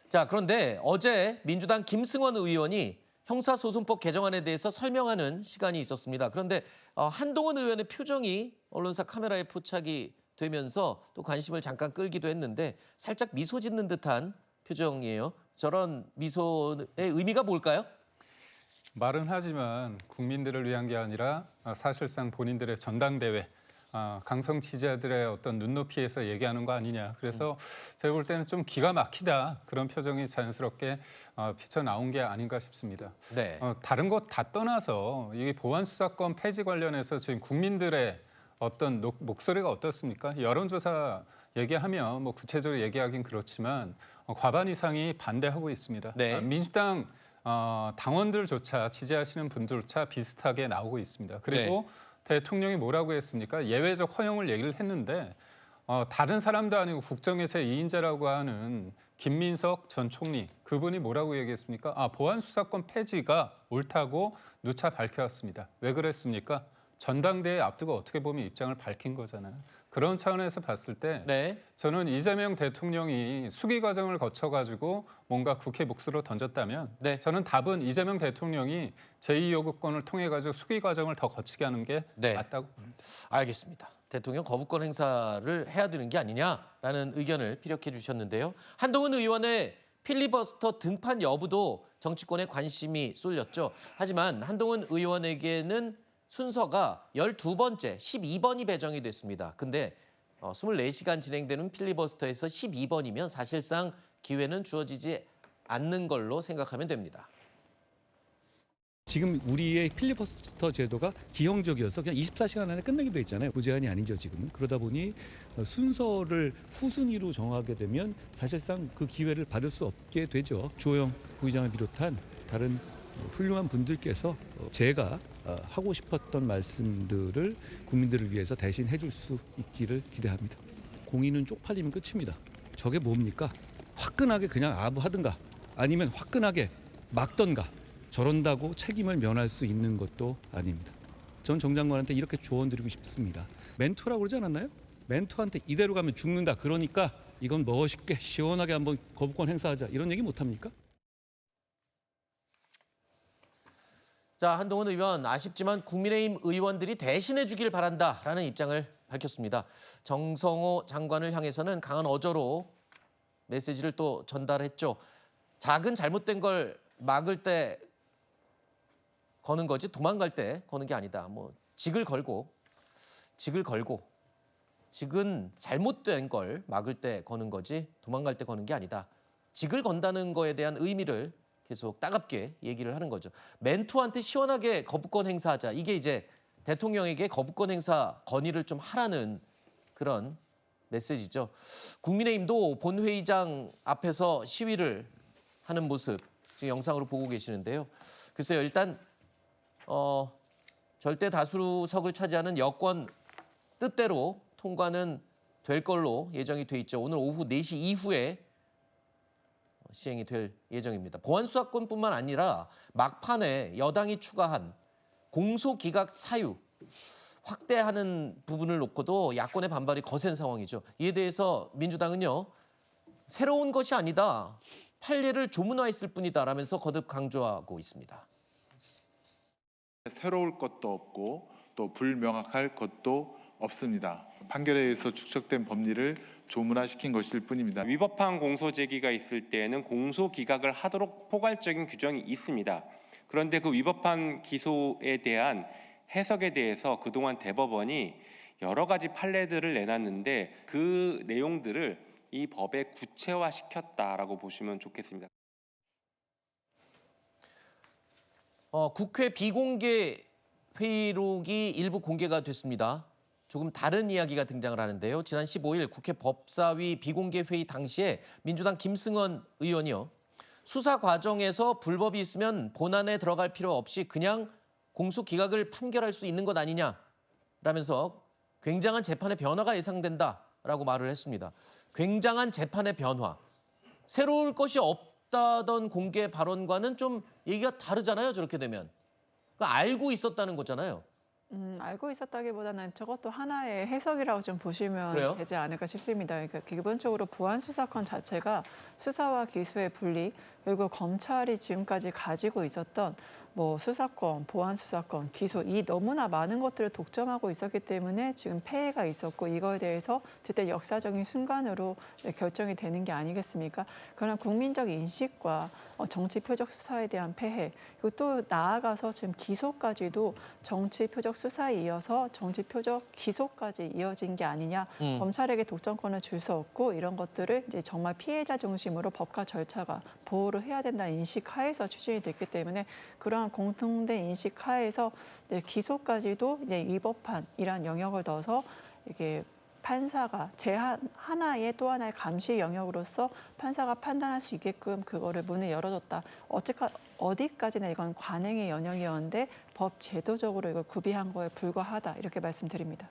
자, 그런데 어제 민주당 김승원 의원이 형사소송법 개정안에 대해서 설명하는 시간이 있었습니다. 그런데 한동훈 의원의 표정이 언론사 카메라에 포착이 되면서 또 관심을 잠깐 끌기도 했는데 살짝 미소 짓는 듯한 표정이에요. 저런 미소의 의미가 뭘까요? 말은 하지만 국민들을 위한 게 아니라 사실상 본인들의 전당대회, 강성 지지자들의 어떤 눈높이에서 얘기하는 거 아니냐. 그래서 제가 볼 때는 좀 기가 막히다. 그런 표정이 자연스럽게 비쳐 나온 게 아닌가 싶습니다. 네. 다른 것 다 떠나서 이 보안수사권 폐지 관련해서 지금 국민들의 어떤 목소리가 어떻습니까? 여론조사 얘기하면 뭐 구체적으로 얘기하긴 그렇지만 과반 이상이 반대하고 있습니다. 네. 민주당 당원들조차 지지하시는 분들조차 비슷하게 나오고 있습니다. 그리고 대통령이 뭐라고 했습니까? 예외적 허용을 얘기를 했는데 다른 사람도 아니고 국정에서의 2인자라고 하는 김민석 전 총리 그분이 뭐라고 얘기했습니까? 보안수사권 폐지가 옳다고 누차 밝혀왔습니다. 왜 그랬습니까? 전당대회 앞두고 어떻게 보면 입장을 밝힌 거잖아요. 그런 차원에서 봤을 때 네. 저는 이재명 대통령이 수기 과정을 거쳐가지고 뭔가 국회 몫으로 던졌다면 네. 저는 답은 이재명 대통령이 제2요구권을 통해 가지고 수기 과정을 더 거치게 하는 게 네. 맞다고 봅니다. 알겠습니다. 대통령 거부권 행사를 해야 되는 게 아니냐라는 의견을 피력해 주셨는데요. 한동훈 의원의 필리버스터 등판 여부도 정치권에 관심이 쏠렸죠. 하지만 한동훈 의원에게는 순서가 12번째, 12번이 배정이 됐습니다. 근데 24시간 진행되는 필리버스터에서 12번이면 사실상 기회는 주어지지 않는 걸로 생각하면 됩니다. 지금 우리의 필리버스터 제도가 기형적이어서 그냥 24시간 안에 끝내기로 돼 있잖아요. 무제한이 아니죠, 지금은. 그러다 보니 순서를 후순위로 정하게 되면 사실상 그 기회를 받을 수 없게 되죠. 주호영 부의장을 비롯한 다른 훌륭한 분들께서 제가 하고 싶었던 말씀들을 국민들을 위해서 대신 해줄 수 있기를 기대합니다. 공의는 쪽팔리면 끝입니다. 저게 뭡니까? 화끈하게 그냥 아부하든가 아니면 화끈하게 막던가 저런다고 책임을 면할 수 있는 것도 아닙니다. 전 정 장관한테 이렇게 조언 드리고 싶습니다. 멘토라고 그러지 않았나요? 멘토한테 이대로 가면 죽는다. 그러니까 이건 멋있게 시원하게 한번 거부권 행사하자. 이런 얘기 못합니까? 자, 한동훈 의원 아쉽지만 국민의힘 의원들이 대신해 주길 바란다라는 입장을 밝혔습니다. 정성호 장관을 향해서는 강한 어조로 메시지를 또 전달했죠. 작은 잘못된 걸 막을 때 거는 거지 도망갈 때 거는 게 아니다. 뭐 직을 걸고 직은 잘못된 걸 막을 때 거는 거지 도망갈 때 거는 게 아니다. 직을 건다는 거에 대한 의미를 계속 따갑게 얘기를 하는 거죠. 멘토한테 시원하게 거부권 행사하자. 이게 이제 대통령에게 거부권 행사 건의를 좀 하라는 그런 메시지죠. 국민의힘도 본회의장 앞에서 시위를 하는 모습 지금 영상으로 보고 계시는데요. 글쎄요, 일단 절대 다수석을 차지하는 여권 뜻대로 통과는 될 걸로 예정이 돼 있죠. 오늘 오후 4시 이후에 시행이 될 예정입니다. 보안수사권뿐만 아니라 막판에 여당이 추가한 공소기각 사유 확대하는 부분을 놓고도 야권의 반발이 거센 상황이죠. 이에 대해서 민주당은요. 새로운 것이 아니다. 판례를 조문화했을 뿐이다라면서 거듭 강조하고 있습니다. 새로울 것도 없고 또 불명확할 것도 없습니다. 판결에 의해서 축적된 법리를 조문화시킨 것일 뿐입니다. 위법한 공소 제기가 있을 때에는 공소 기각을 하도록 포괄적인 규정이 있습니다. 그런데 그 위법한 기소에 대한 해석에 대해서 그동안 대법원이 여러 가지 판례들을 내놨는데 그 내용들을 이 법에 구체화시켰다라고 보시면 좋겠습니다. 국회 비공개 회의록이 일부 공개가 됐습니다. 조금 다른 이야기가 등장을 하는데요. 지난 15일 국회 법사위 비공개 회의 당시에 민주당 김승원 의원이요. 수사 과정에서 불법이 있으면 본안에 들어갈 필요 없이 그냥 공소 기각을 판결할 수 있는 것 아니냐라면서 굉장한 재판의 변화가 예상된다라고 말을 했습니다. 굉장한 재판의 변화. 새로울 것이 없다던 공개 발언과는 좀 얘기가 다르잖아요. 저렇게 되면. 그러니까 알고 있었다는 거잖아요. 알고 있었다기보다는 저것도 하나의 해석이라고 좀 보시면 그래요? 되지 않을까 싶습니다. 그러니까 기본적으로 보안 수사권 자체가 수사와 기소의 분리, 그리고 검찰이 지금까지 가지고 있었던 뭐 수사권, 보안 수사권, 기소 이 너무나 많은 것들을 독점하고 있었기 때문에 지금 폐해가 있었고 이거에 대해서 그때 역사적인 순간으로 결정이 되는 게 아니겠습니까? 그러나 국민적 인식과 정치 표적 수사에 대한 폐해, 그리고 또 나아가서 지금 기소까지도 정치 표적 수사에 이어서 정치 표적 기소까지 이어진 게 아니냐. 검찰에게 독점권을 줄 수 없고 이런 것들을 이제 정말 피해자 중심으로 법과 절차가 보호를 해야 된다는 인식 하에서 추진이 됐기 때문에 그러한 공통된 인식 하에서 기소까지도 이제 위법한이란 영역을 넣어서 이게 판사가 하나의 또 하나의 감시 영역으로서 판사가 판단할 수 있게끔 그거를 문을 열어줬다. 어디까지나 이건 관행의 영역이었는데 법 제도적으로 이걸 구비한 거에 불과하다 이렇게 말씀드립니다.